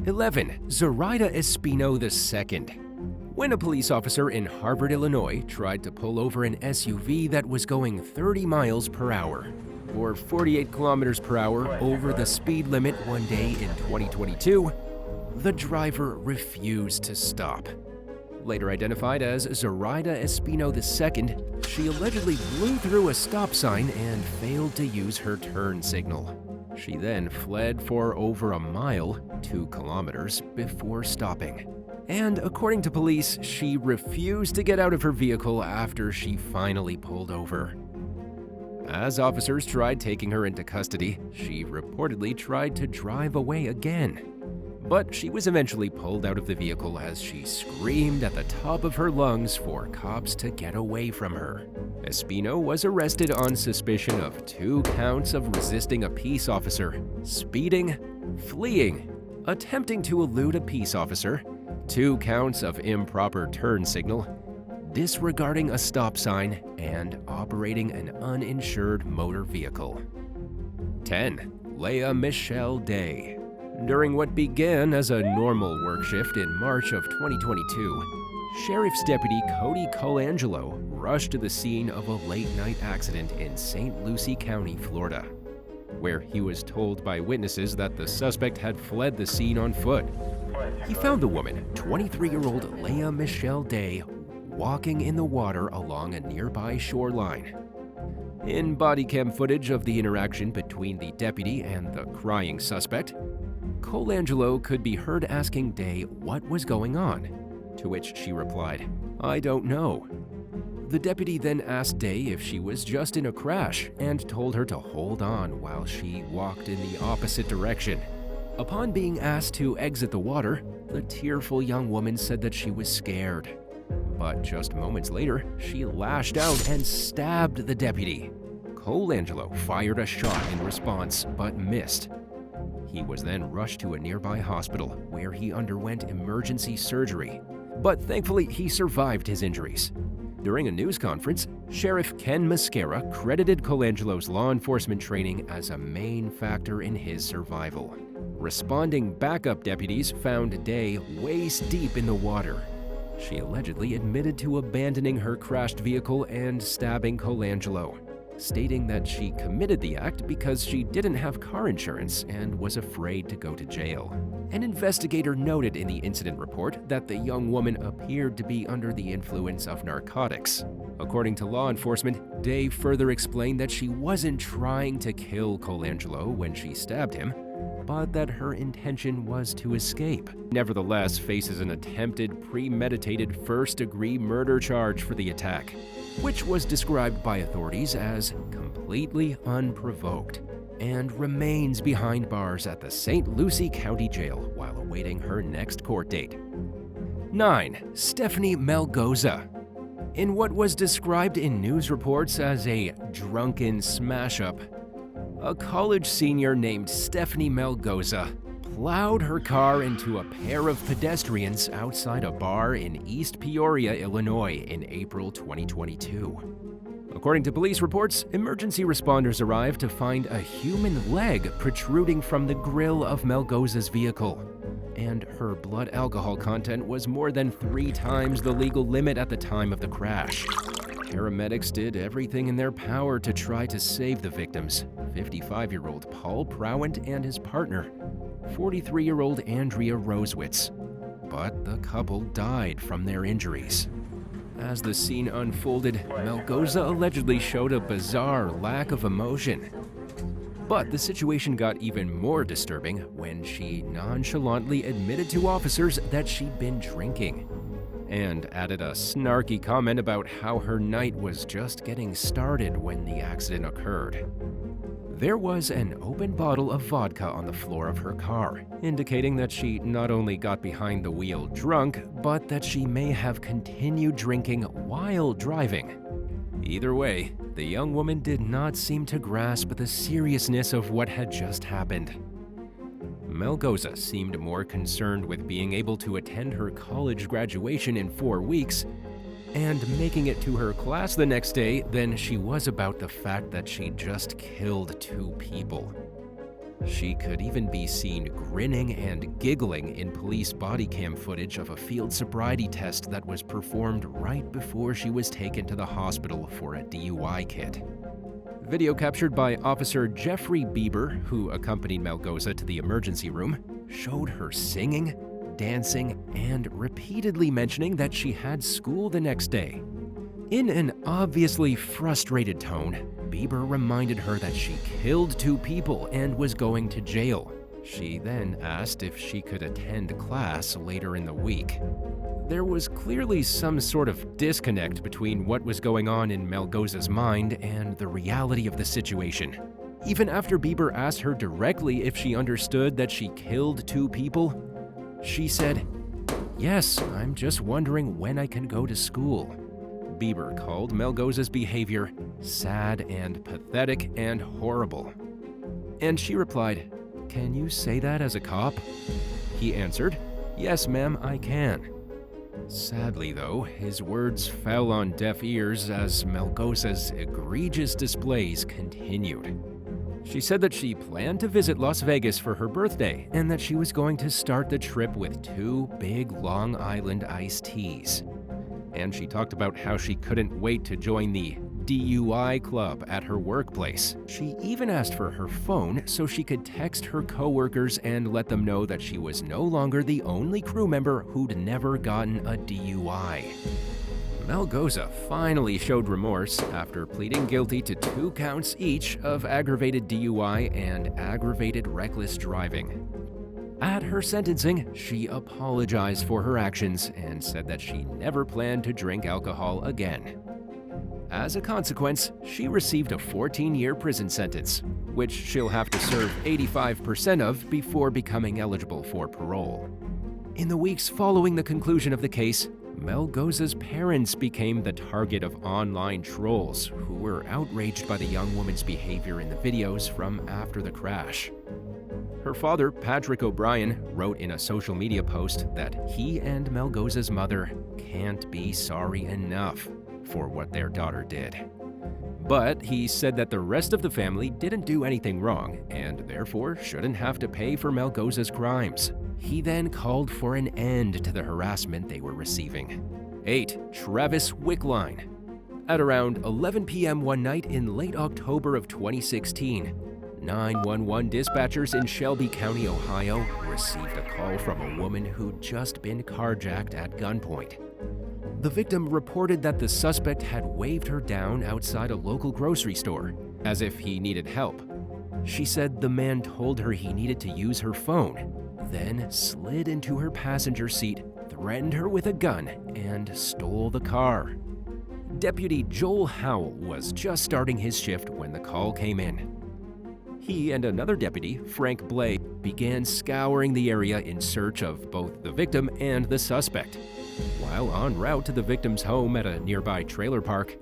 11. Zara Espino II. When a police officer in Harvard, Illinois, tried to pull over an SUV that was going 30 miles per hour, or 48 kilometers per hour over the speed limit one day in 2022, the driver refused to stop. Later identified as Zara Espino II, she allegedly blew through a stop sign and failed to use her turn signal. She then fled for over a mile, 2 kilometers, before stopping. And according to police, she refused to get out of her vehicle after she finally pulled over. As officers tried taking her into custody, she reportedly tried to drive away again. But she was eventually pulled out of the vehicle as she screamed at the top of her lungs for cops to get away from her. Espino was arrested on suspicion of 2 counts of resisting a peace officer, speeding, fleeing, attempting to elude a peace officer, 2 counts of improper turn signal, disregarding a stop sign, and operating an uninsured motor vehicle. 10. Leia Michelle Day. During what began as a normal work shift in March of 2022, Sheriff's Deputy Cody Colangelo rushed to the scene of a late-night accident in St. Lucie County, Florida, where he was told by witnesses that the suspect had fled the scene on foot. He found the woman, 23-year-old Leia Michelle Day, walking in the water along a nearby shoreline. In bodycam footage of the interaction between the deputy and the crying suspect, Colangelo could be heard asking Day what was going on, to which she replied, "I don't know." The deputy then asked Day if she was just in a crash and told her to hold on while she walked in the opposite direction. Upon being asked to exit the water, the tearful young woman said that she was scared. But just moments later, she lashed out and stabbed the deputy. Colangelo fired a shot in response, but missed. He was then rushed to a nearby hospital where he underwent emergency surgery, but thankfully he survived his injuries. During a news conference, Sheriff Ken Mascara credited Colangelo's law enforcement training as a main factor in his survival. Responding backup deputies found Day waist deep in the water. She allegedly admitted to abandoning her crashed vehicle and stabbing Colangelo, stating that she committed the act because she didn't have car insurance and was afraid to go to jail. An investigator noted in the incident report that the young woman appeared to be under the influence of narcotics. According to law enforcement, Day further explained that she wasn't trying to kill Colangelo when she stabbed him, but that her intention was to escape. Nevertheless, faces an attempted premeditated first-degree murder charge for the attack, which was described by authorities as completely unprovoked, and remains behind bars at the St. Lucie County Jail while awaiting her next court date. 9. Stephanie Melgoza. In what was described in news reports as a drunken smash-up, a college senior named Stephanie Melgoza plowed her car into a pair of pedestrians outside a bar in East Peoria, Illinois in April 2022. According to police reports, emergency responders arrived to find a human leg protruding from the grille of Melgoza's vehicle, and her blood alcohol content was more than 3 times the legal limit at the time of the crash. Paramedics did everything in their power to try to save the victims, 55-year-old Paul Prowant and his partner, 43-year-old Andrea Rosewitz. But the couple died from their injuries. As the scene unfolded, Melgoza allegedly showed a bizarre lack of emotion. But the situation got even more disturbing when she nonchalantly admitted to officers that she'd been drinking, and added a snarky comment about how her night was just getting started when the accident occurred. There was an open bottle of vodka on the floor of her car, indicating that she not only got behind the wheel drunk, but that she may have continued drinking while driving. Either way, the young woman did not seem to grasp the seriousness of what had just happened. Melgoza seemed more concerned with being able to attend her college graduation in 4 weeks and making it to her class the next day than she was about the fact that she just killed 2 people. She could even be seen grinning and giggling in police body cam footage of a field sobriety test that was performed right before she was taken to the hospital for a DUI kit. Video captured by Officer Jeffrey Bieber, who accompanied Melgoza to the emergency room, showed her singing, dancing, and repeatedly mentioning that she had school the next day. In an obviously frustrated tone, Bieber reminded her that she killed 2 people and was going to jail. She then asked if she could attend class later in the week. There was clearly some sort of disconnect between what was going on in Melgoza's mind and the reality of the situation. Even after Bieber asked her directly if she understood that she killed 2 people, she said, "Yes, I'm just wondering when I can go to school." Bieber called Melgoza's behavior sad and pathetic and horrible. And she replied, "Can you say that as a cop?" He answered, "Yes, ma'am, I can." Sadly, though, his words fell on deaf ears as Melgoza's egregious displays continued. She said that she planned to visit Las Vegas for her birthday and that she was going to start the trip with 2 big Long Island iced teas. And she talked about how she couldn't wait to join the DUI club at her workplace. She even asked for her phone so she could text her coworkers and let them know that she was no longer the only crew member who'd never gotten a DUI. Melgoza finally showed remorse after pleading guilty to 2 counts each of aggravated DUI and aggravated reckless driving. At her sentencing, she apologized for her actions and said that she never planned to drink alcohol again. As a consequence, she received a 14-year prison sentence, which she'll have to serve 85% of before becoming eligible for parole. In the weeks following the conclusion of the case, Melgoza's parents became the target of online trolls who were outraged by the young woman's behavior in the videos from after the crash. Her father, Patrick O'Brien, wrote in a social media post that he and Melgoza's mother can't be sorry enough for what their daughter did. But he said that the rest of the family didn't do anything wrong and therefore shouldn't have to pay for Melgoza's crimes. He then called for an end to the harassment they were receiving. 8. Travis Wickline. At around 11 p.m. one night in late October of 2016, 911 dispatchers in Shelby County, Ohio, received a call from a woman who'd just been carjacked at gunpoint. The victim reported that the suspect had waved her down outside a local grocery store, as if he needed help. She said the man told her he needed to use her phone, then slid into her passenger seat, threatened her with a gun, and stole the car. Deputy Joel Howell was just starting his shift when the call came in. He and another deputy, Frank Blay, began scouring the area in search of both the victim and the suspect. While en route to the victim's home at a nearby trailer park,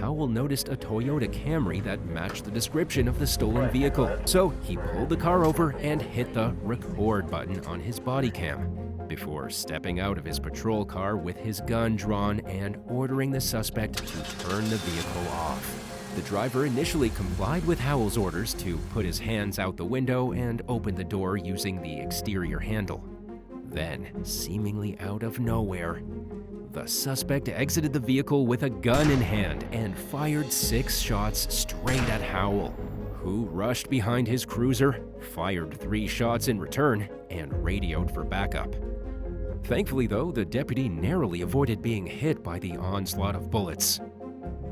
Howell noticed a Toyota Camry that matched the description of the stolen vehicle. So he pulled the car over and hit the record button on his body cam before stepping out of his patrol car with his gun drawn and ordering the suspect to turn the vehicle off. The driver initially complied with Howell's orders to put his hands out the window and open the door using the exterior handle. Then, seemingly out of nowhere, the suspect exited the vehicle with a gun in hand and fired 6 shots straight at Howell, who rushed behind his cruiser, fired 3 shots in return, and radioed for backup. Thankfully, though, the deputy narrowly avoided being hit by the onslaught of bullets.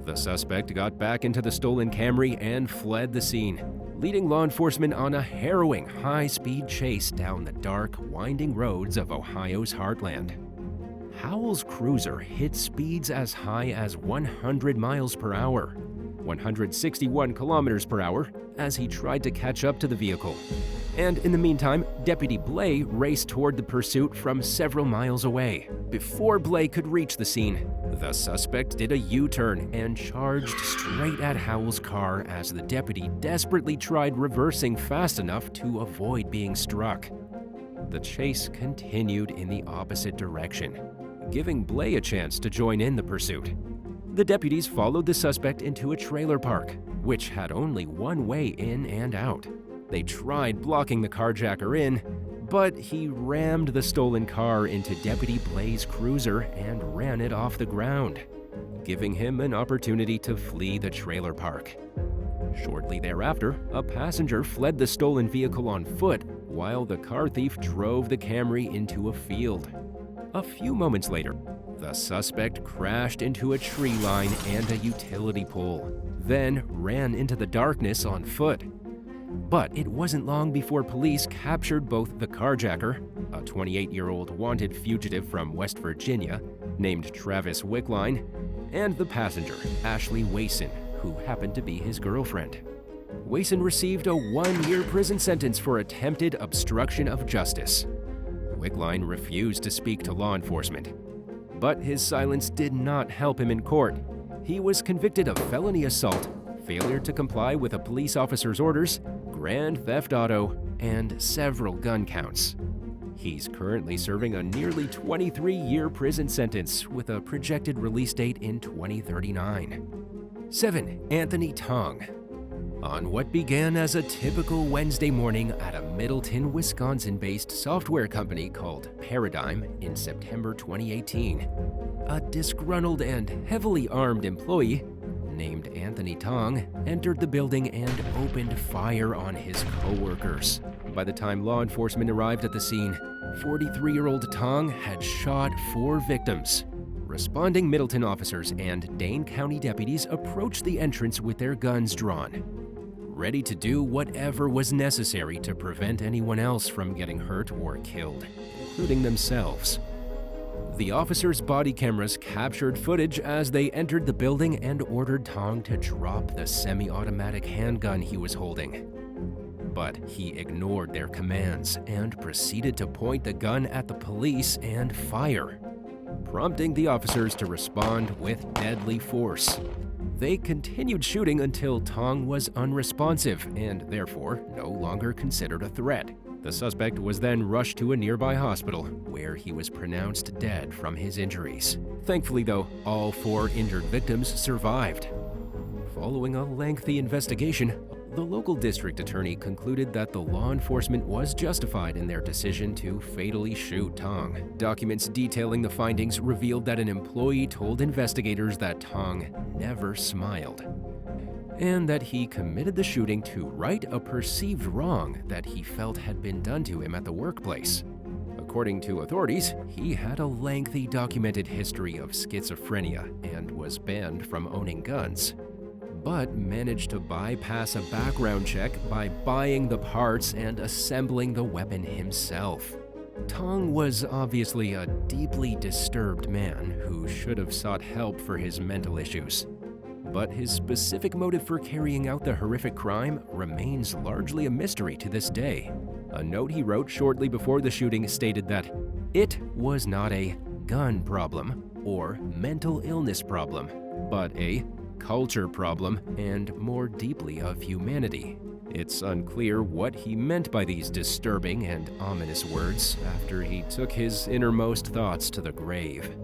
The suspect got back into the stolen Camry and fled the scene, leading law enforcement on a harrowing high-speed chase down the dark, winding roads of Ohio's heartland. Howell's cruiser hit speeds as high as 100 miles per hour, 161 kilometers per hour, as he tried to catch up to the vehicle. And in the meantime, Deputy Blay raced toward the pursuit from several miles away. Before Blay could reach the scene, the suspect did a U-turn and charged straight at Howell's car as the deputy desperately tried reversing fast enough to avoid being struck. The chase continued in the opposite direction, giving Blay a chance to join in the pursuit. The deputies followed the suspect into a trailer park, which had only one way in and out. They tried blocking the carjacker in, but he rammed the stolen car into Deputy Blaze Cruiser and ran it off the ground, giving him an opportunity to flee the trailer park. Shortly thereafter, a passenger fled the stolen vehicle on foot while the car thief drove the Camry into a field. A few moments later, the suspect crashed into a tree line and a utility pole, then ran into the darkness on foot. But it wasn't long before police captured both the carjacker, a 28-year-old wanted fugitive from West Virginia named Travis Wickline, and the passenger, Ashley Wason, who happened to be his girlfriend. Wason received a 1-year prison sentence for attempted obstruction of justice. Wickline refused to speak to law enforcement, but his silence did not help him in court. He was convicted of felony assault, failure to comply with a police officer's orders, grand theft auto, and several gun counts. He's currently serving a nearly 23-year prison sentence with a projected release date in 2039. 7. Anthony Tong. On what began as a typical Wednesday morning at a Middleton, Wisconsin-based software company called Paradigm in September 2018, a disgruntled and heavily armed employee named Anthony Tong entered the building and opened fire on his co-workers. By the time law enforcement arrived at the scene, 43-year-old Tong had shot 4 victims. Responding Middleton officers and Dane County deputies approached the entrance with their guns drawn, ready to do whatever was necessary to prevent anyone else from getting hurt or killed, including themselves. The officers' body cameras captured footage as they entered the building and ordered Tong to drop the semi-automatic handgun he was holding. But he ignored their commands and proceeded to point the gun at the police and fire, prompting the officers to respond with deadly force. They continued shooting until Tong was unresponsive and therefore no longer considered a threat. The suspect was then rushed to a nearby hospital, where he was pronounced dead from his injuries. Thankfully, though, all 4 injured victims survived. Following a lengthy investigation, the local district attorney concluded that the law enforcement was justified in their decision to fatally shoot Tong. Documents detailing the findings revealed that an employee told investigators that Tong never smiled, and that he committed the shooting to right a perceived wrong that he felt had been done to him at the workplace. According to authorities, he had a lengthy documented history of schizophrenia and was banned from owning guns, but managed to bypass a background check by buying the parts and assembling the weapon himself. Tong was obviously a deeply disturbed man who should have sought help for his mental issues. But his specific motive for carrying out the horrific crime remains largely a mystery to this day. A note he wrote shortly before the shooting stated that it was not a gun problem or mental illness problem, but a culture problem and more deeply of humanity. It's unclear what he meant by these disturbing and ominous words after he took his innermost thoughts to the grave.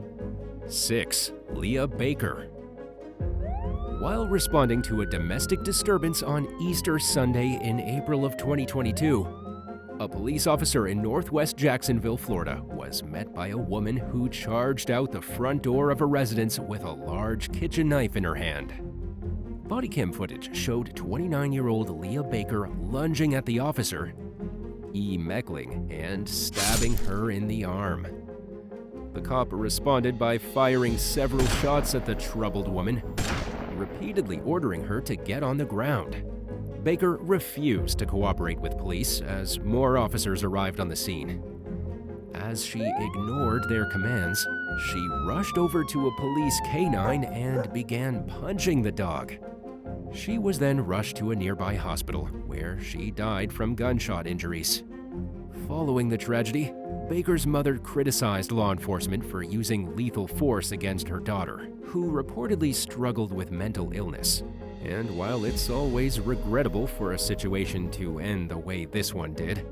6. Leah Baker. While responding to a domestic disturbance on Easter Sunday in April of 2022, a police officer in northwest Jacksonville, Florida, was met by a woman who charged out the front door of a residence with a large kitchen knife in her hand. Bodycam footage showed 29-year-old Leah Baker lunging at the officer, Meckling, and stabbing her in the arm. The cop responded by firing several shots at the troubled woman, repeatedly ordering her to get on the ground. Baker refused to cooperate with police as more officers arrived on the scene. As she ignored their commands, she rushed over to a police canine and began punching the dog. She was then rushed to a nearby hospital, where she died from gunshot injuries. Following the tragedy, Baker's mother criticized law enforcement for using lethal force against her daughter, who reportedly struggled with mental illness. And while it's always regrettable for a situation to end the way this one did,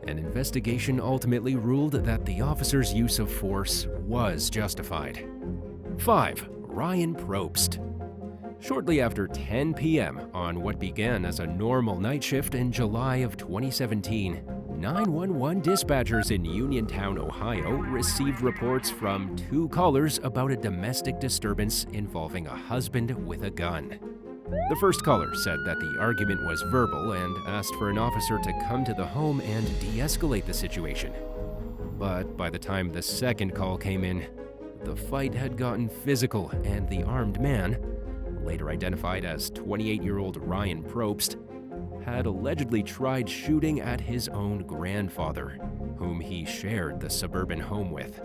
an investigation ultimately ruled that the officer's use of force was justified. 5. Ryan Probst. Shortly after 10 p.m. on what began as a normal night shift in July of 2017, 911 dispatchers in Uniontown, Ohio received reports from 2 callers about a domestic disturbance involving a husband with a gun. The first caller said that the argument was verbal and asked for an officer to come to the home and de-escalate the situation. But by the time the second call came in, the fight had gotten physical and the armed man, later identified as 28-year-old Ryan Probst, had allegedly tried shooting at his own grandfather, whom he shared the suburban home with.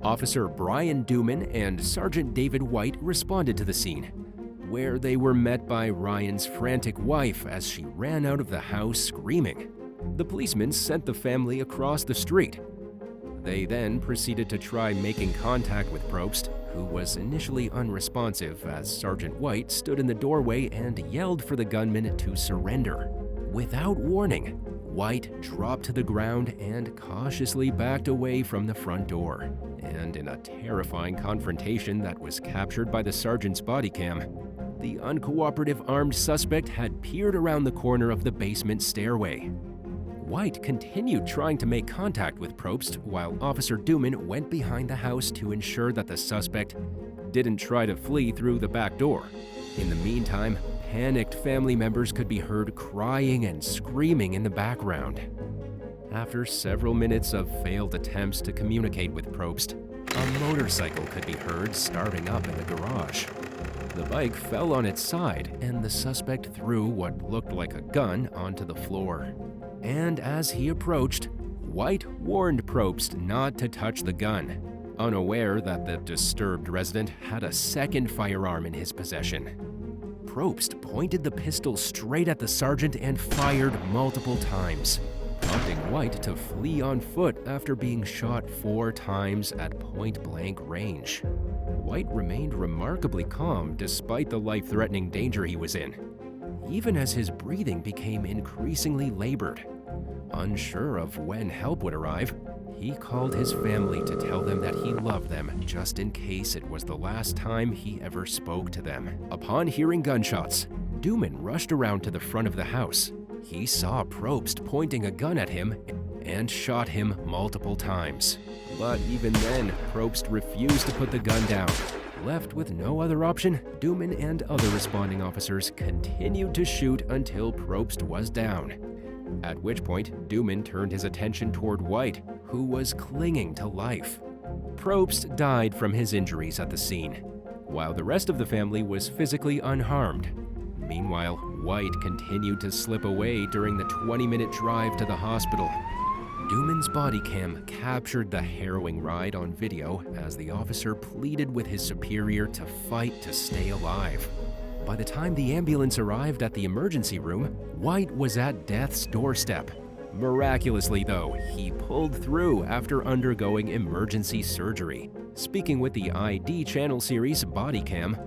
Officer Brian Duman and Sergeant David White responded to the scene, where they were met by Ryan's frantic wife as she ran out of the house screaming. The policemen sent the family across the street. They then proceeded to try making contact with Probst, who was initially unresponsive as Sergeant White stood in the doorway and yelled for the gunman to surrender. Without warning, White dropped to the ground and cautiously backed away from the front door. And in a terrifying confrontation that was captured by the sergeant's body cam, the uncooperative armed suspect had peered around the corner of the basement stairway. White continued trying to make contact with Probst while Officer Duman went behind the house to ensure that the suspect didn't try to flee through the back door. In the meantime, panicked family members could be heard crying and screaming in the background. After several minutes of failed attempts to communicate with Probst, a motorcycle could be heard starting up in the garage. The bike fell on its side, and the suspect threw what looked like a gun onto the floor. And as he approached, White warned Probst not to touch the gun, unaware that the disturbed resident had a second firearm in his possession. Probst pointed the pistol straight at the sergeant and fired multiple times, prompting White to flee on foot after being shot 4 times at point-blank range. White remained remarkably calm despite the life-threatening danger he was in, even as his breathing became increasingly labored. Unsure of when help would arrive, he called his family to tell them that he loved them just in case it was the last time he ever spoke to them. Upon hearing gunshots, Duman rushed around to the front of the house. He saw Probst pointing a gun at him and shot him multiple times. But even then, Probst refused to put the gun down. Left with no other option, Duman and other responding officers continued to shoot until Probst was down. At which point, Duman turned his attention toward White, who was clinging to life. Probst died from his injuries at the scene, while the rest of the family was physically unharmed. Meanwhile, White continued to slip away during the 20-minute drive to the hospital. Duman's body cam captured the harrowing ride on video as the officer pleaded with his superior to fight to stay alive. By the time the ambulance arrived at the emergency room, White was at death's doorstep. Miraculously, though, he pulled through after undergoing emergency surgery. Speaking with the ID channel series Bodycam,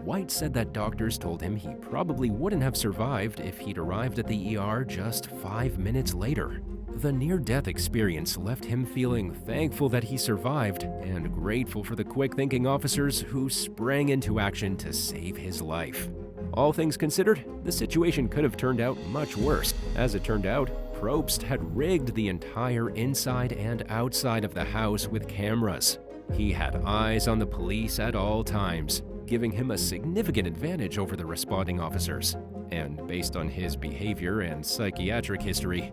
White said that doctors told him he probably wouldn't have survived if he'd arrived at the ER just 5 minutes later. The near-death experience left him feeling thankful that he survived and grateful for the quick-thinking officers who sprang into action to save his life. All things considered, the situation could have turned out much worse. As it turned out, Probst had rigged the entire inside and outside of the house with cameras. He had eyes on the police at all times, giving him a significant advantage over the responding officers. And based on his behavior and psychiatric history,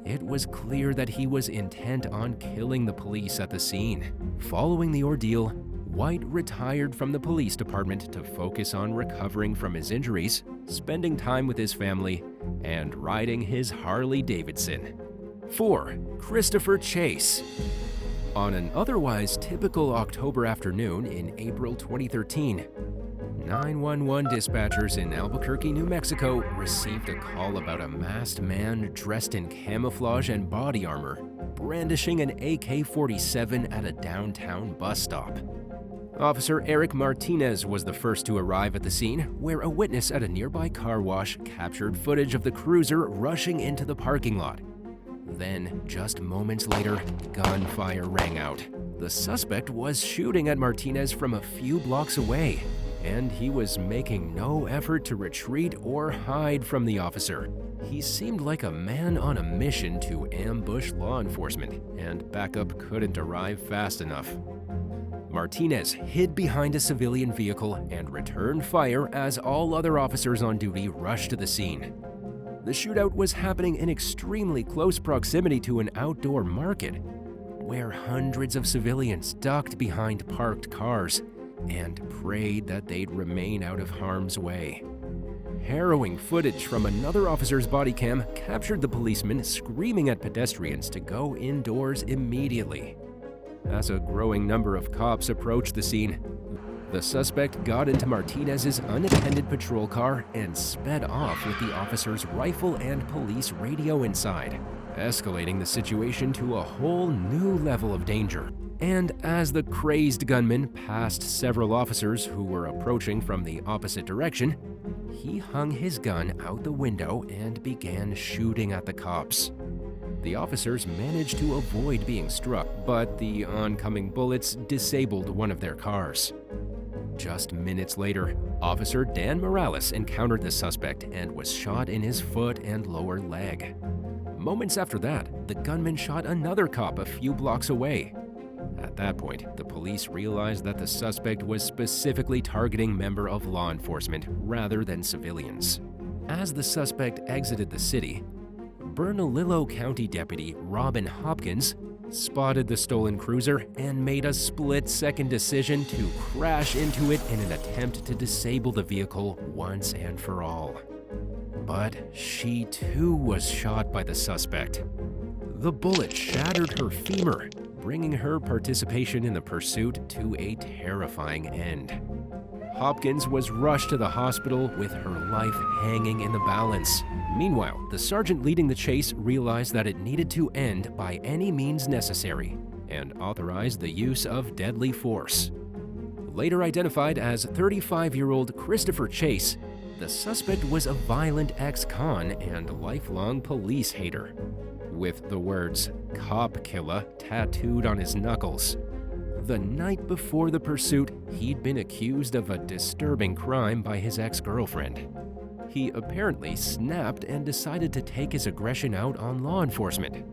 it was clear that he was intent on killing the police at the scene. Following the ordeal, White retired from the police department to focus on recovering from his injuries, spending time with his family, and riding his Harley-Davidson. 4. Christopher Chase. On an otherwise typical October afternoon in April 2013, 911 dispatchers in Albuquerque, New Mexico received a call about a masked man dressed in camouflage and body armor, brandishing an AK-47 at a downtown bus stop. Officer Eric Martinez was the first to arrive at the scene, where a witness at a nearby car wash captured footage of the cruiser rushing into the parking lot. Then, just moments later, gunfire rang out. The suspect was shooting at Martinez from a few blocks away, and he was making no effort to retreat or hide from the officer. He seemed like a man on a mission to ambush law enforcement, and backup couldn't arrive fast enough. Martinez hid behind a civilian vehicle and returned fire as all other officers on duty rushed to the scene. The shootout was happening in extremely close proximity to an outdoor market, where hundreds of civilians ducked behind parked cars and prayed that they'd remain out of harm's way. Harrowing footage from another officer's body cam captured the policeman screaming at pedestrians to go indoors immediately. As a growing number of cops approached the scene, the suspect got into Martinez's unattended patrol car and sped off with the officer's rifle and police radio inside, escalating the situation to a whole new level of danger. And as the crazed gunman passed several officers who were approaching from the opposite direction, he hung his gun out the window and began shooting at the cops. The officers managed to avoid being struck, but the oncoming bullets disabled one of their cars. Just minutes later, Officer Dan Morales encountered the suspect and was shot in his foot and lower leg. Moments after that, the gunman shot another cop a few blocks away. At that point, the police realized that the suspect was specifically targeting members of law enforcement rather than civilians. As the suspect exited the city, Bernalillo County Deputy Robin Hopkins spotted the stolen cruiser and made a split-second decision to crash into it in an attempt to disable the vehicle once and for all. But she too was shot by the suspect. The bullet shattered her femur, bringing her participation in the pursuit to a terrifying end. Hopkins was rushed to the hospital with her life hanging in the balance. Meanwhile, the sergeant leading the chase realized that it needed to end by any means necessary and authorized the use of deadly force. Later identified as 35-year-old Christopher Chase, the suspect was a violent ex-con and lifelong police hater, with the words "cop killer" tattooed on his knuckles. The night before the pursuit, he'd been accused of a disturbing crime by his ex-girlfriend. He apparently snapped and decided to take his aggression out on law enforcement.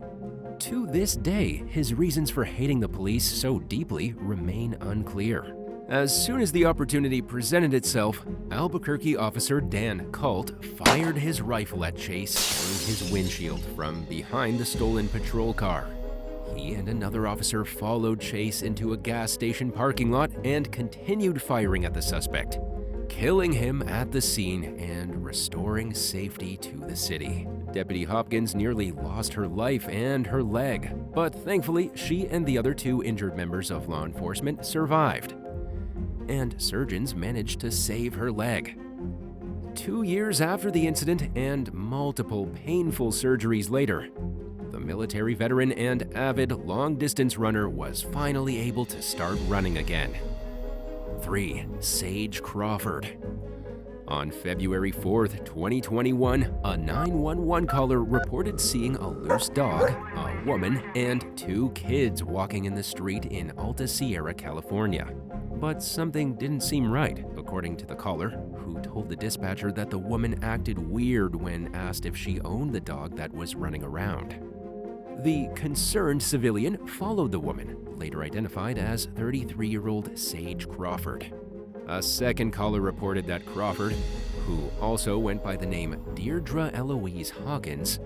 To this day, his reasons for hating the police so deeply remain unclear. As soon as the opportunity presented itself, Albuquerque officer Dan Colt fired his rifle at Chase through his windshield from behind the stolen patrol car. He and another officer followed Chase into a gas station parking lot and continued firing at the suspect, killing him at the scene and restoring safety to the city. Deputy Hopkins nearly lost her life and her leg, but thankfully she and the other two injured members of law enforcement survived, and surgeons managed to save her leg. 2 years after the incident and multiple painful surgeries later, the military veteran and avid long-distance runner was finally able to start running again. 3. Sage Crawford. On February 4th, 2021, a 911 caller reported seeing a loose dog, a woman, and 2 kids walking in the street in Alta Sierra, California. But something didn't seem right, according to the caller, who told the dispatcher that the woman acted weird when asked if she owned the dog that was running around. The concerned civilian followed the woman, later identified as 33-year-old Sage Crawford. A second caller reported that Crawford, who also went by the name Deirdre Eloise Hawkins,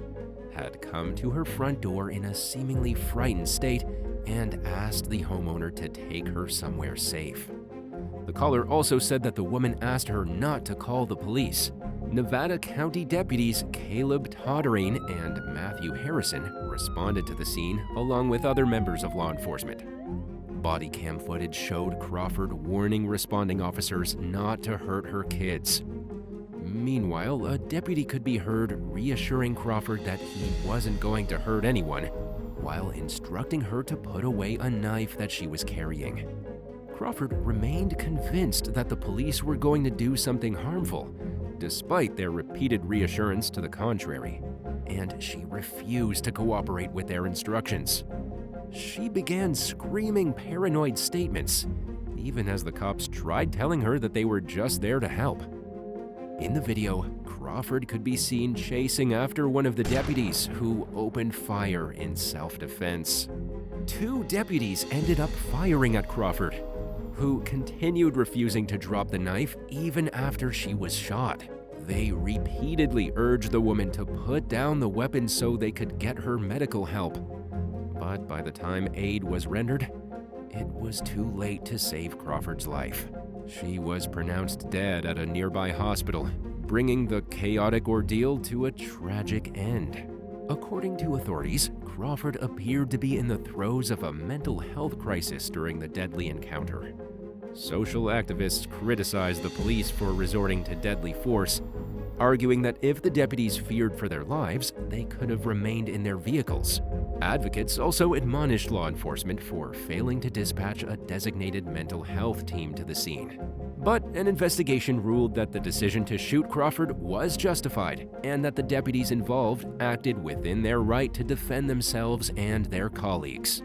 had come to her front door in a seemingly frightened state and asked the homeowner to take her somewhere safe. The caller also said that the woman asked her not to call the police. Nevada County deputies Caleb Todderine and Matthew Harrison responded to the scene along with other members of law enforcement. Body cam footage showed Crawford warning responding officers not to hurt her kids. Meanwhile, a deputy could be heard reassuring Crawford that he wasn't going to hurt anyone, while instructing her to put away a knife that she was carrying. Crawford remained convinced that the police were going to do something harmful, despite their repeated reassurance to the contrary, and she refused to cooperate with their instructions. She began screaming paranoid statements, even as the cops tried telling her that they were just there to help. In the video, Crawford could be seen chasing after one of the deputies, who opened fire in self-defense. 2 deputies ended up firing at Crawford, who continued refusing to drop the knife even after she was shot. They repeatedly urged the woman to put down the weapon so they could get her medical help. But by the time aid was rendered, it was too late to save Crawford's life. She was pronounced dead at a nearby hospital, bringing the chaotic ordeal to a tragic end. According to authorities, Crawford appeared to be in the throes of a mental health crisis during the deadly encounter. Social activists criticized the police for resorting to deadly force, arguing that if the deputies feared for their lives, they could have remained in their vehicles. Advocates also admonished law enforcement for failing to dispatch a designated mental health team to the scene. But an investigation ruled that the decision to shoot Crawford was justified and that the deputies involved acted within their right to defend themselves and their colleagues.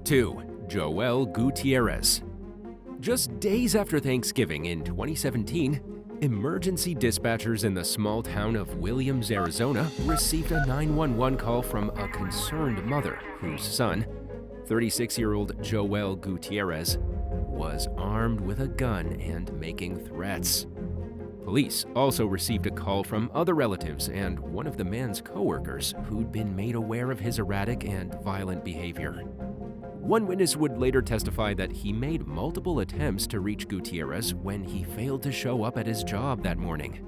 2. Joel Gutierrez. Just days after Thanksgiving in 2017, emergency dispatchers in the small town of Williams, Arizona, received a 911 call from a concerned mother whose son, 36-year-old Joel Gutierrez, was armed with a gun and making threats. Police also received a call from other relatives and one of the man's coworkers who'd been made aware of his erratic and violent behavior. One witness would later testify that he made multiple attempts to reach Gutierrez when he failed to show up at his job that morning.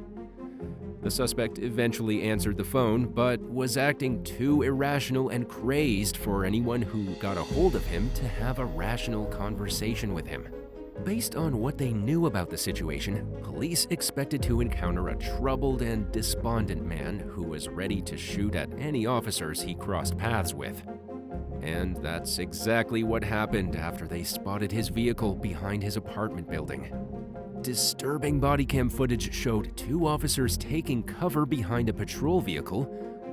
The suspect eventually answered the phone, but was acting too irrational and crazed for anyone who got a hold of him to have a rational conversation with him. Based on what they knew about the situation, police expected to encounter a troubled and despondent man who was ready to shoot at any officers he crossed paths with. And that's exactly what happened after they spotted his vehicle behind his apartment building. Disturbing bodycam footage showed 2 officers taking cover behind a patrol vehicle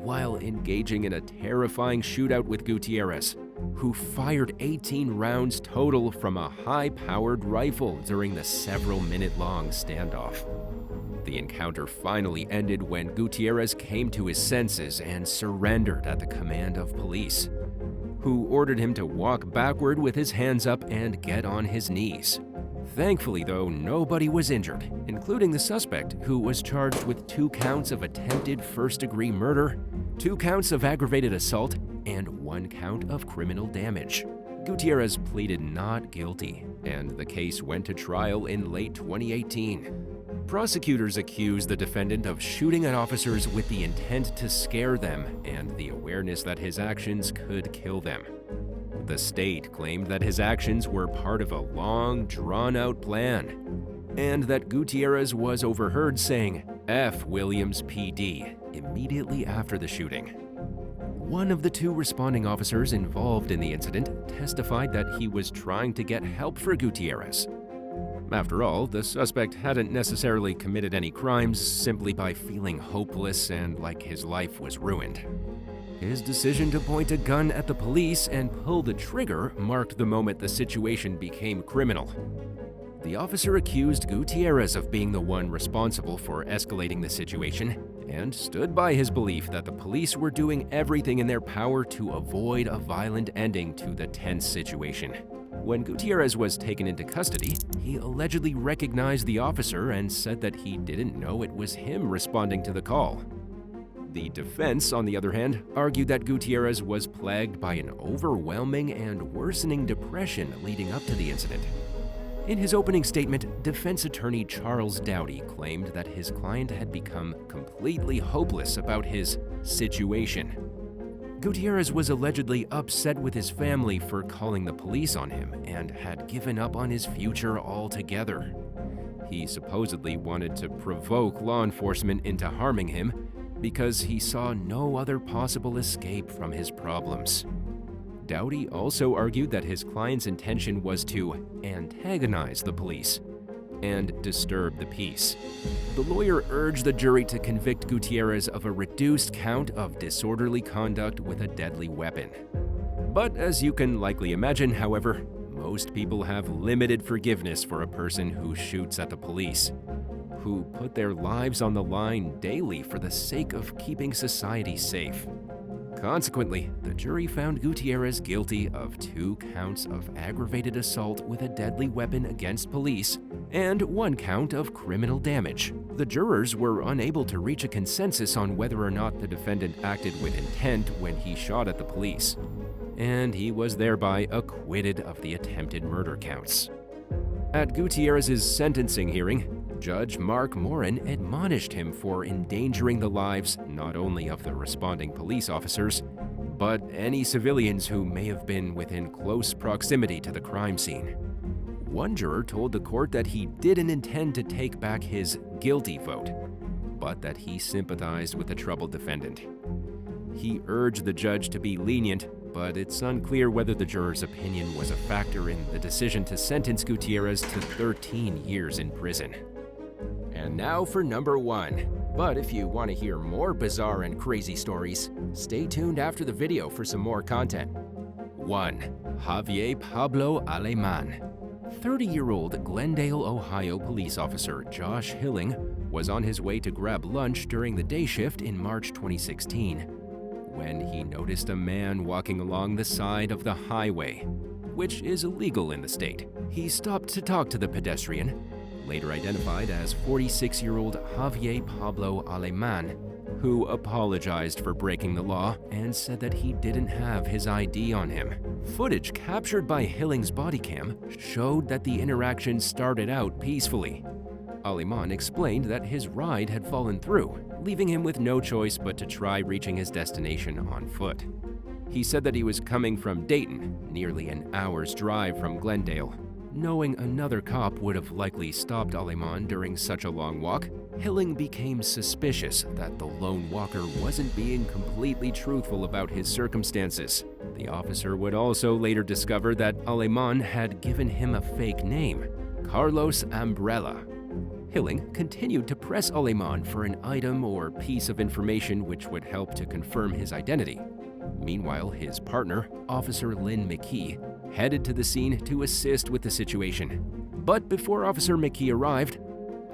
while engaging in a terrifying shootout with Gutierrez, who fired 18 rounds total from a high-powered rifle during the several-minute-long standoff. The encounter finally ended when Gutierrez came to his senses and surrendered at the command of police, who ordered him to walk backward with his hands up and get on his knees. Thankfully, though, nobody was injured, including the suspect, who was charged with 2 counts of attempted first-degree murder, 2 counts of aggravated assault, and 1 count of criminal damage. Gutierrez pleaded not guilty, and the case went to trial in late 2018. Prosecutors accused the defendant of shooting at officers with the intent to scare them and the awareness that his actions could kill them. The state claimed that his actions were part of a long, drawn-out plan, and that Gutierrez was overheard saying, "F Williams PD," immediately after the shooting. One of the 2 responding officers involved in the incident testified that he was trying to get help for Gutierrez. After all, the suspect hadn't necessarily committed any crimes simply by feeling hopeless and like his life was ruined. His decision to point a gun at the police and pull the trigger marked the moment the situation became criminal. The officer accused Gutierrez of being the one responsible for escalating the situation and stood by his belief that the police were doing everything in their power to avoid a violent ending to the tense situation. When Gutierrez was taken into custody, he allegedly recognized the officer and said that he didn't know it was him responding to the call. The defense, on the other hand, argued that Gutierrez was plagued by an overwhelming and worsening depression leading up to the incident. In his opening statement, defense attorney Charles Dowdy claimed that his client had become completely hopeless about his situation. Gutierrez was allegedly upset with his family for calling the police on him and had given up on his future altogether. He supposedly wanted to provoke law enforcement into harming him because he saw no other possible escape from his problems. Dowdy also argued that his client's intention was to antagonize the police and disturb the peace. The lawyer urged the jury to convict Gutierrez of a reduced count of disorderly conduct with a deadly weapon. But as you can likely imagine, however, most people have limited forgiveness for a person who shoots at the police, who put their lives on the line daily for the sake of keeping society safe. Consequently, the jury found Gutierrez guilty of 2 counts of aggravated assault with a deadly weapon against police and 1 count of criminal damage. The jurors were unable to reach a consensus on whether or not the defendant acted with intent when he shot at the police, and he was thereby acquitted of the attempted murder counts. At Gutierrez's sentencing hearing, Judge Mark Morin admonished him for endangering the lives not only of the responding police officers, but any civilians who may have been within close proximity to the crime scene. One juror told the court that he didn't intend to take back his guilty vote, but that he sympathized with the troubled defendant. He urged the judge to be lenient, but it's unclear whether the juror's opinion was a factor in the decision to sentence Gutierrez to 13 years in prison. And now for number 1. But if you want to hear more bizarre and crazy stories, stay tuned after the video for some more content. 1. Javier Pablo Aleman. 30-year-old Glendale, Ohio police officer Josh Hilling was on his way to grab lunch during the day shift in March 2016 when he noticed a man walking along the side of the highway, which is illegal in the state. He stopped to talk to the pedestrian, later identified as 46-year-old Javier Pablo Aleman, who apologized for breaking the law and said that he didn't have his ID on him. Footage captured by Hilling's bodycam showed that the interaction started out peacefully. Aleman explained that his ride had fallen through, leaving him with no choice but to try reaching his destination on foot. He said that he was coming from Dayton, nearly an hour's drive from Glendale. Knowing another cop would have likely stopped Aleman during such a long walk, Hilling became suspicious that the lone walker wasn't being completely truthful about his circumstances. The officer would also later discover that Aleman had given him a fake name, Carlos Umbrella. Hilling continued to press Aleman for an item or piece of information which would help to confirm his identity. Meanwhile, his partner, Officer Lynn McKee, headed to the scene to assist with the situation. But before Officer McKee arrived,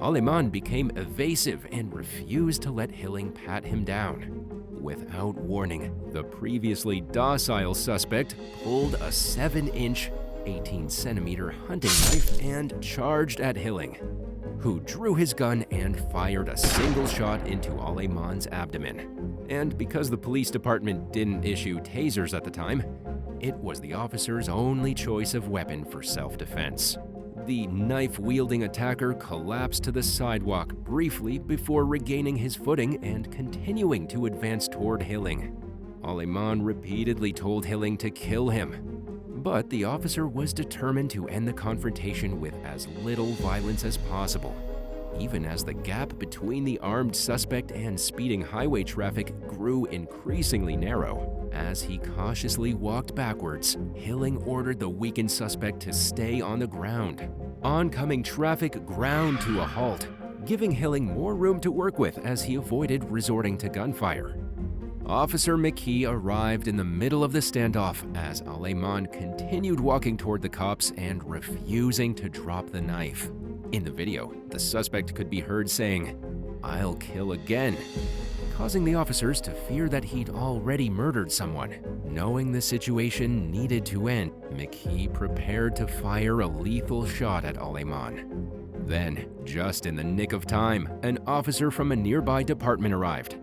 Aleman became evasive and refused to let Hilling pat him down. Without warning, the previously docile suspect pulled a 7-inch, 18-centimeter hunting knife and charged at Hilling, who drew his gun and fired a single shot into Aleman's abdomen. And because the police department didn't issue tasers at the time, it was the officer's only choice of weapon for self-defense. The knife-wielding attacker collapsed to the sidewalk briefly before regaining his footing and continuing to advance toward Hilling. Aleman repeatedly told Hilling to kill him, but the officer was determined to end the confrontation with as little violence as possible. Even as the gap between the armed suspect and speeding highway traffic grew increasingly narrow, as he cautiously walked backwards, Hilling ordered the weakened suspect to stay on the ground. Oncoming traffic ground to a halt, giving Hilling more room to work with as he avoided resorting to gunfire. Officer McKee arrived in the middle of the standoff as Aleman continued walking toward the cops and refusing to drop the knife. In the video, the suspect could be heard saying, "I'll kill again," causing the officers to fear that he'd already murdered someone. Knowing the situation needed to end, McKee prepared to fire a lethal shot at Aleman. Then, just in the nick of time, an officer from a nearby department arrived.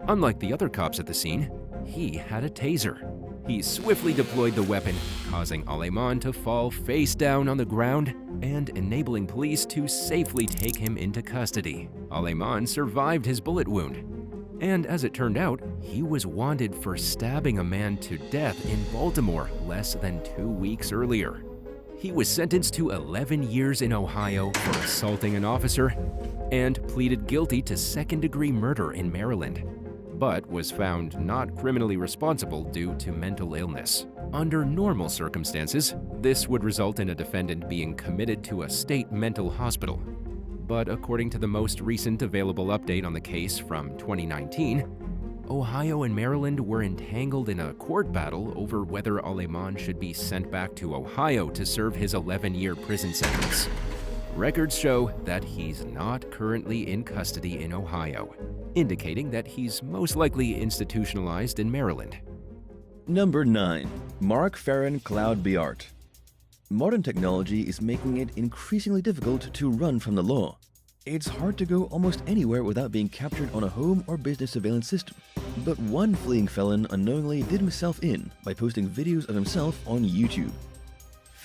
Unlike the other cops at the scene, he had a taser. He swiftly deployed the weapon, causing Aleman to fall face down on the ground and enabling police to safely take him into custody. Aleman survived his bullet wound, and as it turned out, he was wanted for stabbing a man to death in Baltimore less than 2 weeks earlier. He was sentenced to 11 years in Ohio for assaulting an officer and pleaded guilty to second-degree murder in Maryland, but was found not criminally responsible due to mental illness. Under normal circumstances, this would result in a defendant being committed to a state mental hospital. But according to the most recent available update on the case from 2019, Ohio and Maryland were entangled in a court battle over whether Aleman should be sent back to Ohio to serve his 11-year prison sentence. Records show that he's not currently in custody in Ohio, indicating that he's most likely institutionalized in Maryland. Number 9. Mark Farren Cloud Biart. Modern technology is making it increasingly difficult to run from the law. It's hard to go almost anywhere without being captured on a home or business surveillance system. But one fleeing felon unknowingly did himself in by posting videos of himself on YouTube.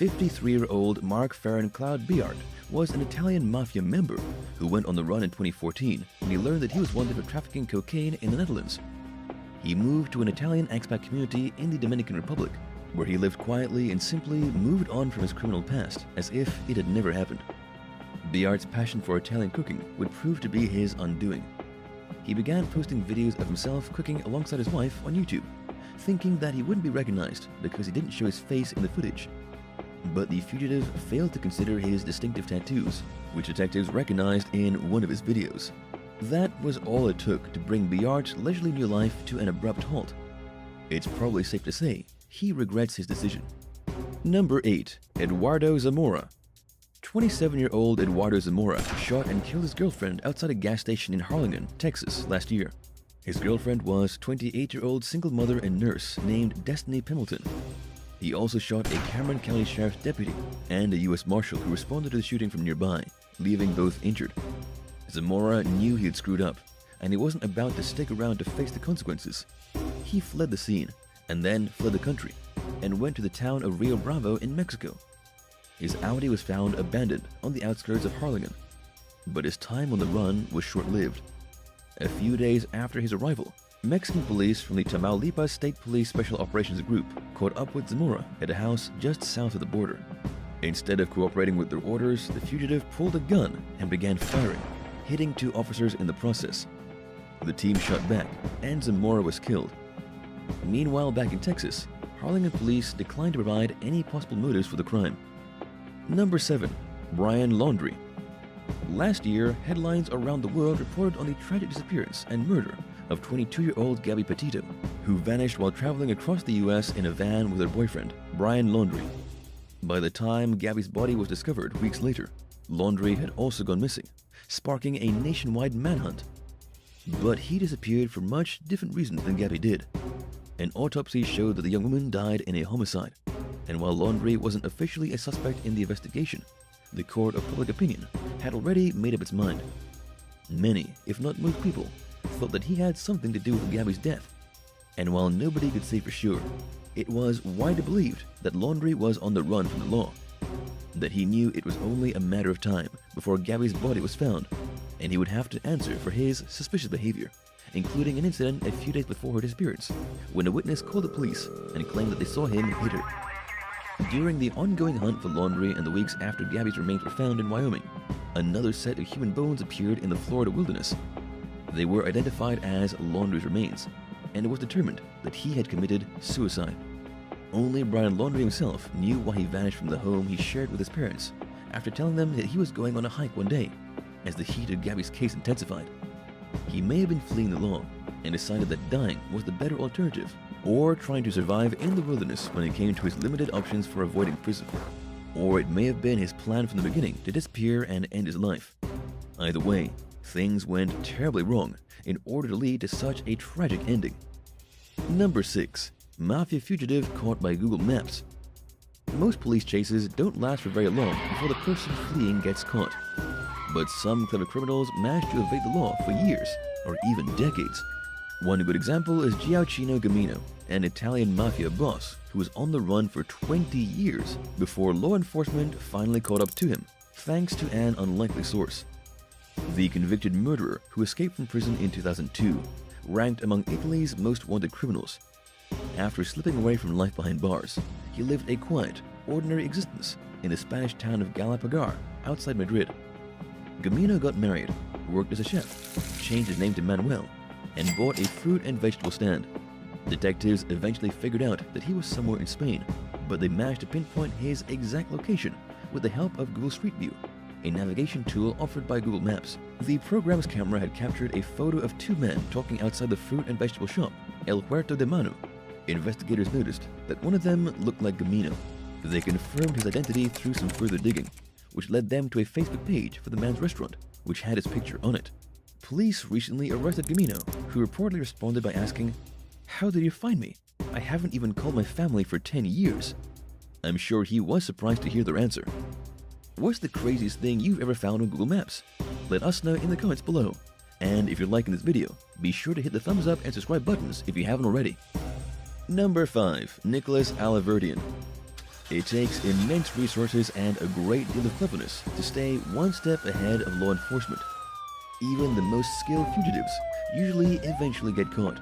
53-year-old Mark Farren Cloud Biart was an Italian Mafia member who went on the run in 2014 when he learned that he was wanted for trafficking cocaine in the Netherlands. He moved to an Italian expat community in the Dominican Republic, where he lived quietly and simply moved on from his criminal past as if it had never happened. Biart's passion for Italian cooking would prove to be his undoing. He began posting videos of himself cooking alongside his wife on YouTube, thinking that he wouldn't be recognized because he didn't show his face in the footage. But the fugitive failed to consider his distinctive tattoos, which detectives recognized in one of his videos. That was all it took to bring Biart's leisurely new life to an abrupt halt. It's probably safe to say he regrets his decision. Number 8. Eduardo Zamora. 27-year-old Eduardo Zamora shot and killed his girlfriend outside a gas station in Harlingen, Texas last year. His girlfriend was 28-year-old single mother and nurse named Destiny Pemilton. He also shot a Cameron County Sheriff's deputy and a U.S. Marshal who responded to the shooting from nearby, leaving both injured. Zamora knew he had screwed up, and he wasn't about to stick around to face the consequences. He fled the scene, and then fled the country, and went to the town of Rio Bravo in Mexico. His Audi was found abandoned on the outskirts of Harlingen, but his time on the run was short-lived. A few days after his arrival, Mexican police from the Tamaulipas State Police Special Operations Group caught up with Zamora at a house just south of the border. Instead of cooperating with their orders, the fugitive pulled a gun and began firing, hitting 2 officers in the process. The team shot back, and Zamora was killed. Meanwhile, back in Texas, Harlingen police declined to provide any possible motives for the crime. Number 7. Brian Laundrie. Last year, headlines around the world reported on the tragic disappearance and murder of 22-year-old Gabby Petito, who vanished while traveling across the U.S. in a van with her boyfriend, Brian Laundrie. By the time Gabby's body was discovered weeks later, Laundrie had also gone missing, sparking a nationwide manhunt. But he disappeared for much different reasons than Gabby did. An autopsy showed that the young woman died in a homicide, and while Laundrie wasn't officially a suspect in the investigation, the court of public opinion had already made up its mind. Many, if not most people, thought that he had something to do with Gabby's death, and while nobody could say for sure, it was widely believed that Laundrie was on the run from the law, that he knew it was only a matter of time before Gabby's body was found, and he would have to answer for his suspicious behavior, including an incident a few days before her disappearance, when a witness called the police and claimed that they saw him hit her. During the ongoing hunt for Laundrie and the weeks after Gabby's remains were found in Wyoming, another set of human bones appeared in the Florida wilderness. They were identified as Laundrie's remains, and it was determined that he had committed suicide. Only Brian Laundrie himself knew why he vanished from the home he shared with his parents, after telling them that he was going on a hike one day, as the heat of Gabby's case intensified. He may have been fleeing the law and decided that dying was the better alternative, or trying to survive in the wilderness when it came to his limited options for avoiding prison. Or it may have been his plan from the beginning to disappear and end his life. Either way, things went terribly wrong in order to lead to such a tragic ending. Number 6. Mafia fugitive caught by Google Maps. Most police chases don't last for very long before the person fleeing gets caught. But some clever criminals manage to evade the law for years, or even decades. One good example is Gioacchino Gamino, an Italian mafia boss who was on the run for 20 years before law enforcement finally caught up to him, thanks to an unlikely source. The convicted murderer, who escaped from prison in 2002, ranked among Italy's most wanted criminals. After slipping away from life behind bars, he lived a quiet, ordinary existence in the Spanish town of Galapagar, outside Madrid. Gamino got married, worked as a chef, changed his name to Manuel, and bought a fruit and vegetable stand. Detectives eventually figured out that he was somewhere in Spain, but they managed to pinpoint his exact location with the help of Google Street View, a navigation tool offered by Google Maps, The program's camera had captured a photo of two men talking outside the fruit and vegetable shop, El Huerto de Manu. Investigators noticed that one of them looked like Gamino. They confirmed his identity through some further digging, which led them to a Facebook page for the man's restaurant, which had his picture on it. Police recently arrested Gamino, who reportedly responded by asking, "How did you find me? I haven't even called my family for 10 years. I'm sure he was surprised to hear their answer. What's the craziest thing you've ever found on Google Maps? Let us know in the comments below. And if you're liking this video, be sure to hit the thumbs up and subscribe buttons if you haven't already. Number 5. Nicholas Alaverdian. It takes immense resources and a great deal of cleverness to stay one step ahead of law enforcement. Even the most skilled fugitives usually eventually get caught,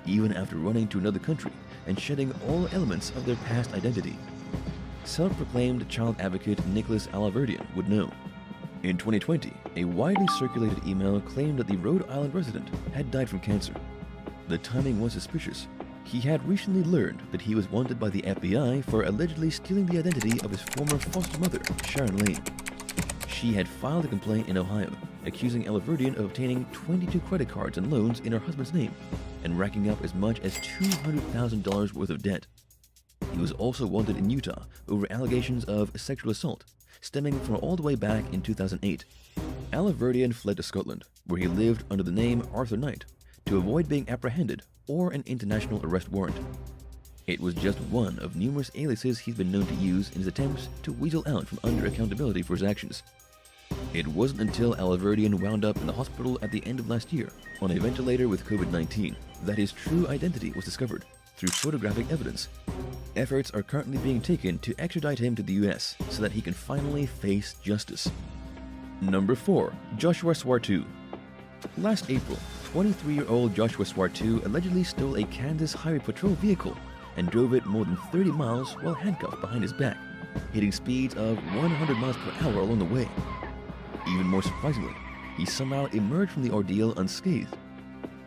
even after running to another country and shedding all elements of their past identity. Self-proclaimed child advocate Nicholas Alaverdian would know. In 2020, a widely circulated email claimed that the Rhode Island resident had died from cancer. The timing was suspicious. He had recently learned that he was wanted by the FBI for allegedly stealing the identity of his former foster mother, Sharon Lane. She had filed a complaint in Ohio, accusing Alaverdian of obtaining 22 credit cards and loans in her husband's name and racking up as much as $200,000 worth of debt. He was also wanted in Utah over allegations of sexual assault, stemming from all the way back in 2008. Alaverdian fled to Scotland, where he lived under the name Arthur Knight, to avoid being apprehended or an international arrest warrant. It was just one of numerous aliases he's been known to use in his attempts to weasel out from under accountability for his actions. It wasn't until Alaverdian wound up in the hospital at the end of last year on a ventilator with COVID-19 that his true identity was discovered through photographic evidence. Efforts are currently being taken to extradite him to the US so that he can finally face justice. Number 4. Joshua Swartu. Last April, 23-year-old Joshua Swartu allegedly stole a Kansas Highway Patrol vehicle and drove it more than 30 miles while handcuffed behind his back, hitting speeds of 100 miles per hour along the way. Even more surprisingly, he somehow emerged from the ordeal unscathed.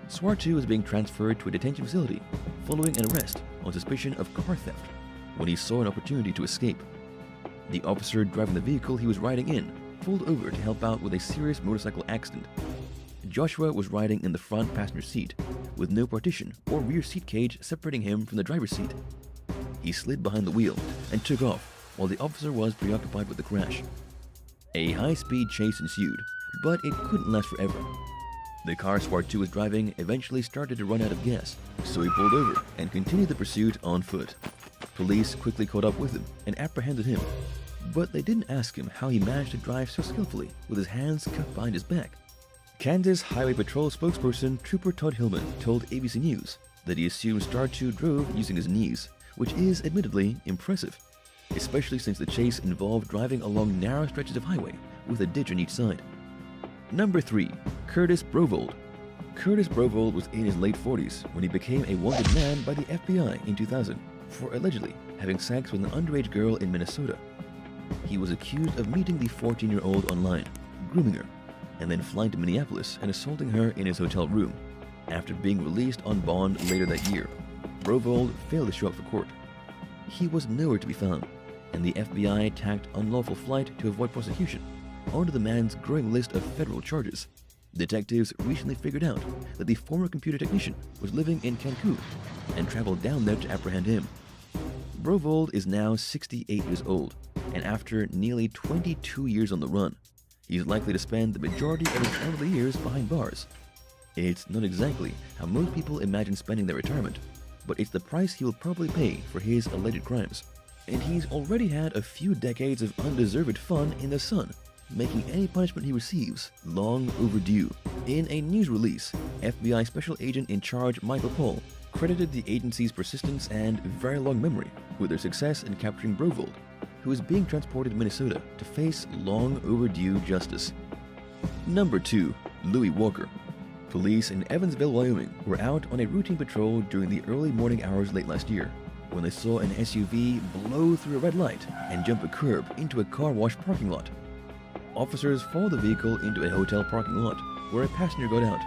Swartu is being transferred to a detention facility following an arrest on suspicion of car theft when he saw an opportunity to escape. The officer driving the vehicle he was riding in pulled over to help out with a serious motorcycle accident. Joshua was riding in the front passenger seat with no partition or rear seat cage separating him from the driver's seat. He slid behind the wheel and took off while the officer was preoccupied with the crash. A high-speed chase ensued, but it couldn't last forever. The car Swartu was driving eventually started to run out of gas, so he pulled over and continued the pursuit on foot. Police quickly caught up with him and apprehended him, but they didn't ask him how he managed to drive so skillfully with his hands cuffed behind his back. Kansas Highway Patrol spokesperson Trooper Todd Hillman told ABC News that he assumed Swartu drove using his knees, which is admittedly impressive, especially since the chase involved driving along narrow stretches of highway with a ditch on each side. Number 3. Curtis Brovold. Curtis Brovold was in his late 40s when he became a wanted man by the FBI in 2000 for allegedly having sex with an underage girl in Minnesota. He was accused of meeting the 14-year-old online, grooming her, and then flying to Minneapolis and assaulting her in his hotel room. After being released on bond later that year, Brovold failed to show up for court. He was nowhere to be found, and the FBI tacked unlawful flight to avoid prosecution onto the man's growing list of federal charges. Detectives recently figured out that the former computer technician was living in Cancun and traveled down there to apprehend him. Brovold is now 68 years old, and after nearly 22 years on the run, he's likely to spend the majority of his elderly years behind bars. It's not exactly how most people imagine spending their retirement, but it's the price he will probably pay for his alleged crimes. And he's already had a few decades of undeserved fun in the sun, making any punishment he receives long overdue. In a news release, FBI Special Agent in Charge Michael Paul credited the agency's persistence and very long memory with their success in capturing Brovold, who is being transported to Minnesota to face long overdue justice. Number 2. Louis Walker. Police in Evansville, Wyoming were out on a routine patrol during the early morning hours late last year when they saw an SUV blow through a red light and jump a curb into a car wash parking lot. Officers followed the vehicle into a hotel parking lot where a passenger got out,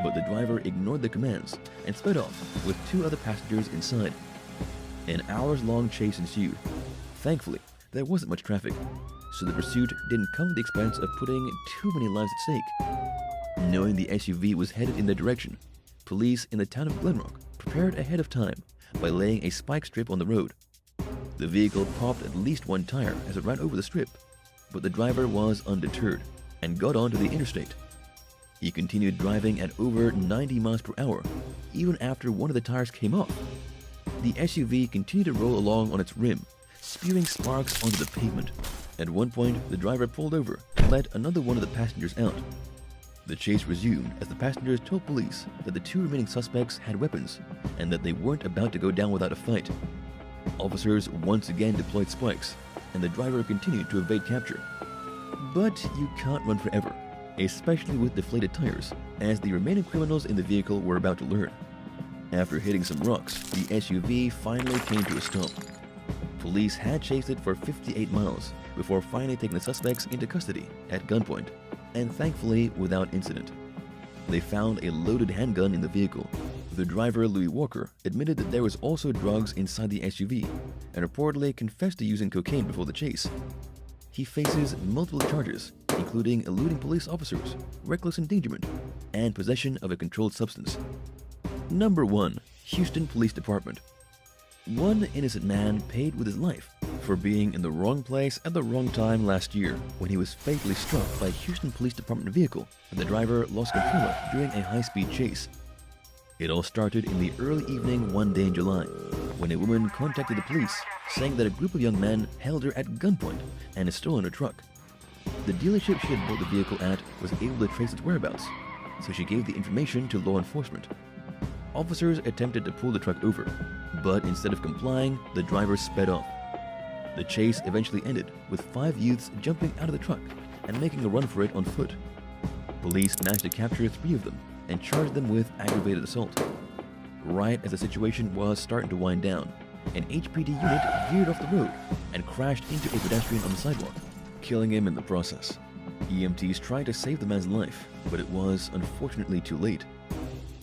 but the driver ignored the commands and sped off with 2 other passengers inside. An hours-long chase ensued. Thankfully, there wasn't much traffic. so the pursuit didn't come at the expense of putting too many lives at stake. Knowing the SUV was headed in that direction, police in the town of Glenrock prepared ahead of time by laying a spike strip on the road. The vehicle popped at least one tire as it ran over the strip, but the driver was undeterred and got onto the interstate. He continued driving at over 90 miles per hour, even after one of the tires came off. The SUV continued to roll along on its rim, spewing sparks onto the pavement. At one point, the driver pulled over and let another one of the passengers out. The chase resumed as the passengers told police that the two remaining suspects had weapons and that they weren't about to go down without a fight. Officers once again deployed spikes, and the driver continued to evade capture. But you can't run forever, especially with deflated tires, as the remaining criminals in the vehicle were about to learn. After hitting some rocks, the SUV finally came to a stop. Police had chased it for 58 miles before finally taking the suspects into custody at gunpoint, and thankfully without incident. They found a loaded handgun in the vehicle. The driver, Louis Walker, admitted that there was also drugs inside the SUV and reportedly confessed to using cocaine before the chase. He faces multiple charges, including eluding police officers, reckless endangerment, and possession of a controlled substance. Number 1. Houston Police Department. One innocent man paid with his life for being in the wrong place at the wrong time last year when he was fatally struck by a Houston Police Department vehicle and the driver lost control of during a high-speed chase. It all started in the early evening one day in July, when a woman contacted the police saying that a group of young men held her at gunpoint and had stolen her truck. The dealership she had bought the vehicle at was able to trace its whereabouts, so she gave the information to law enforcement. Officers attempted to pull the truck over, but instead of complying, the driver sped off. The chase eventually ended with 5 youths jumping out of the truck and making a run for it on foot. Police managed to capture 3 of them and charged them with aggravated assault. Right as the situation was starting to wind down, an HPD unit veered off the road and crashed into a pedestrian on the sidewalk, killing him in the process. EMTs tried to save the man's life, but it was unfortunately too late.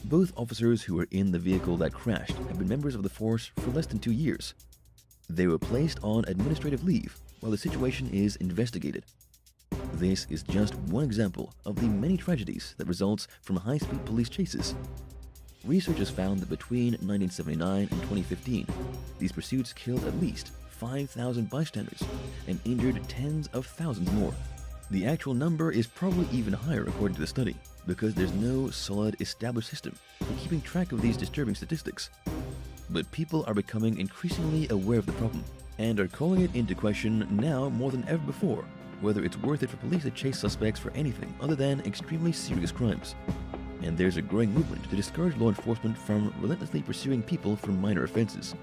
Both officers who were in the vehicle that crashed have been members of the force for less than 2 years. They were placed on administrative leave while the situation is investigated. This is just one example of the many tragedies that results from high-speed police chases. Researchers found that between 1979 and 2015, these pursuits killed at least 5,000 bystanders and injured tens of thousands more. The actual number is probably even higher according to the study, because there's no solid established system for keeping track of these disturbing statistics. But people are becoming increasingly aware of the problem and are calling it into question now more than ever before, whether it's worth it for police to chase suspects for anything other than extremely serious crimes. And there's a growing movement to discourage law enforcement from relentlessly pursuing people for minor offenses.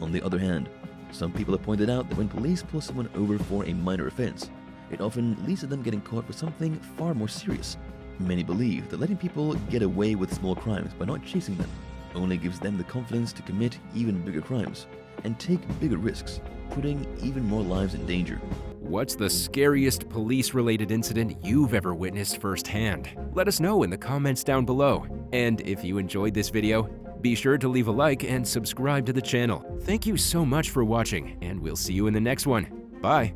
On the other hand, some people have pointed out that when police pull someone over for a minor offense, it often leads to them getting caught for something far more serious. Many believe that letting people get away with small crimes by not chasing them only gives them the confidence to commit even bigger crimes and take bigger risks, putting even more lives in danger. What's the scariest police-related incident you've ever witnessed firsthand? Let us know in the comments down below. And if you enjoyed this video, be sure to leave a like and subscribe to the channel. Thank you so much for watching, and we'll see you in the next one. Bye!